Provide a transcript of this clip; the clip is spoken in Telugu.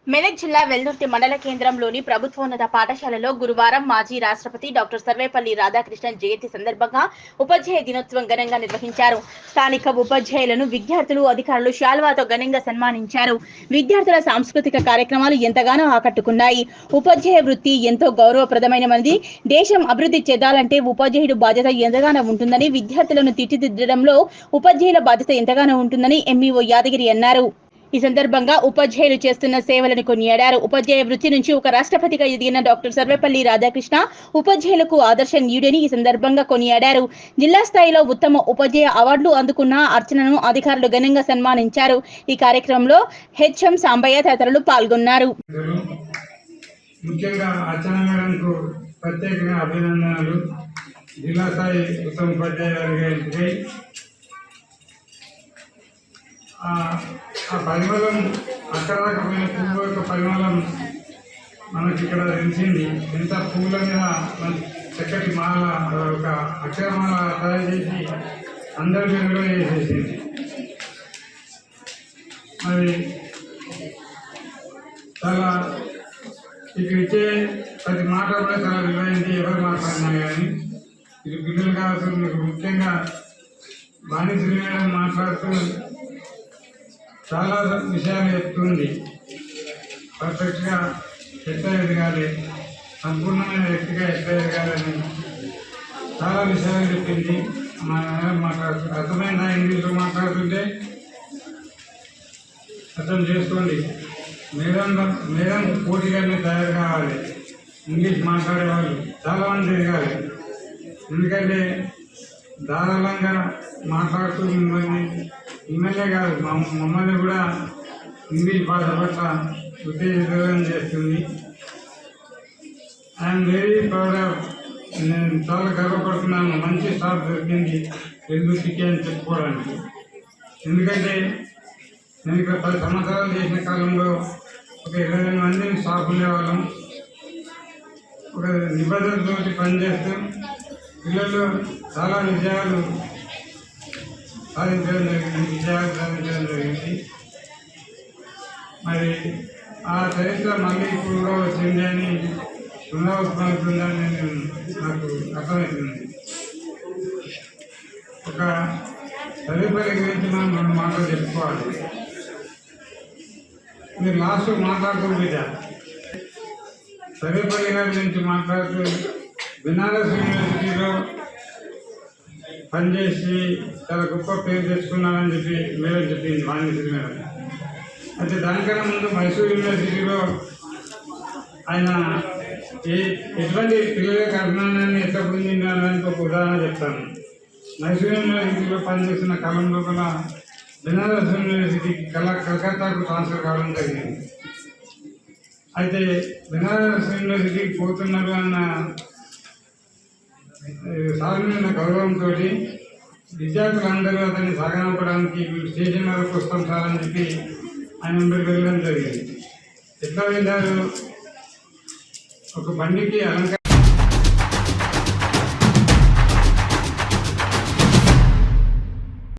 మెదక్ జిల్లా వెల్దుర్తి మండల కేంద్రంలోని ప్రభుత్వోన్నత పాఠశాలలో గురువారం మాజీ రాష్ట్రపతి డాక్టర్ సర్వేపల్లి రాధాకృష్ణన్ జయంతి సందర్భంగా ఉపాధ్యాయ దినోత్సవం ఘనంగా నిర్వహించారు. స్థానిక ఉపాధ్యాయులను విద్యార్థులు, అధికారులు శాల్వాతో ఘనంగా సన్మానించారు. విద్యార్థుల సాంస్కృతిక కార్యక్రమాలు ఎంతగానో ఆకట్టుకున్నాయి. ఉపాధ్యాయ వృత్తి ఎంతో గౌరవప్రదమైనది. దేశం అభివృద్ధి చెందాలంటే ఉపాధ్యాయుడు బాధ్యత ఎంతగానో ఉంటుందని, విద్యార్థులను తీర్చిదిద్దడంలో ఉపాధ్యాయుల బాధ్యత ఎంతగానో ఉంటుందని ఎంఈఓ యాదగిరి అన్నారు. ఈ సందర్భంగా ఉపాధ్యాయులు చేస్తున్న సేవలను కొనియాడారు. ఉపాధ్యాయ వృత్తి నుంచి ఒక రాష్ట్రపతిగా ఎదిగిన డాక్టర్ సర్వేపల్లి రాధాకృష్ణ ఉపాధ్యాయులకు ఆదర్శనీయుడని ఈ సందర్భంగా కొనియాడారు. జిల్లా స్థాయిలో ఉత్తమ ఉపాధ్యాయ అవార్డులు అందుకున్న అర్చనను అధికారులు ఘనంగా సన్మానించారు. ఈ కార్యక్రమంలో హెచ్ఎం సాంబయ్య తదితరులు పాల్గొన్నారు. ముఖ్యంగా అర్చన మేడంకు ప్రత్యేకంగా అభినందనలు. జిల్లా స్థాయి ఉత్తమ ఉపాధ్యాయులుగా ఆ పరిమళం అక్కడ పోయిన పువ్వు యొక్క పరిమళం మనకి ఇక్కడ తెలిసింది. ఎంత పువ్వుల మీద చక్కటి మాల, ఒక అక్షరమాల తయారు చేసి అందరి పేరులో వేసేసింది. మరి చాలా ఇక్కడ ఇచ్చే ప్రతి మాట కూడా చాలా విలువైంది. ఎవరు మాట్లాడినా కానీ ఇది పిల్లలు కావచ్చు. మీకు ముఖ్యంగా బాణిశ్రీ మేడం మాట్లాడుతూ చాలా విషయాలు చెప్తుంది. పర్ఫెక్ట్గా ఎట్లా ఎదగాలి, సంపూర్ణమైన వ్యక్తిగా ఎట్లా ఎదగాలని చాలా విషయాలు చెప్పింది. మా మేడం మాట్లాడుతుంది. అర్థమైందా? ఇంగ్లీష్లో మాట్లాడుతుంటే అర్థం చేసుకోండి. మేడం పోటీగానే తయారు కావాలి. ఇంగ్లీష్ మాట్లాడేవాళ్ళు చాలామంది ఎదగాలి. ఎందుకంటే ధారాళంగా మాట్లాడుతూ మిమ్మల్నే కాదు మమ్మల్ని కూడా ఇంగ్లీష్ భాష పట్ల ఉత్తేజితం చేస్తుంది. I'm very proud of. నేను చాలా గర్వపడుతున్నాను. మంచి స్టాఫ్ దొరికింది వెల్దుర్తికి అని చెప్పుకోవడానికి. ఎందుకంటే నేను ఇక్కడ 10 సంవత్సరాలు చేసిన కాలంలో ఒక 20 మంది స్టాఫ్ ఉండేవాళ్ళం. ఒక నిబద్ధతతో పనిచేస్తూ పిల్లలు చాలా విజయాలు సాధించడం జరిగింది. మరి ఆ చరిత్ర మళ్ళీ ఇప్పుడు కూడా వచ్చింది అని పునరావృతమవుతుందని నాకు అర్థమవుతుంది. ఒక సర్వేపల్లి గురించి మనం 2 మాటలు చెప్పుకోవాలి. మీరు లాస్ట్ మాట్లాడుతుంది సర్వేపల్లి గారి గురించి మాట్లాడుతూ బెనారస్ యూనివర్సిటీలో పనిచేసి చాలా గొప్ప పేరు తెచ్చుకున్నానని చెప్పి మేడం చెప్పింది, బాణిశ్రీ మేడం. అయితే దానికన్నా ముందు మైసూర్ యూనివర్సిటీలో ఆయన ఎటువంటి పిల్లలకు అభిమానాన్ని ఎట్లా పొందిందడానికి ఒక ఉదాహరణ చెప్తాను. మైసూర్ యూనివర్సిటీలో పనిచేస్తున్న కాలంలో కూడా బెనారస్ యూనివర్సిటీకి కలకత్తాకు ట్రాన్స్ఫర్ కావడం జరిగింది. అయితే బెనారస్ యూనివర్సిటీకి పోతున్నారు అన్న సాధారణ గౌరవంతో విద్యార్థులందరూ అతన్ని సాగనంపడానికి స్టేషన్ వరకు వస్తాం సార్ అని చెప్పి ఆయన ముందుకు వెళ్ళడం జరిగింది. ఎట్లా వెళ్ళారు? ఒక బండికి అలంకారం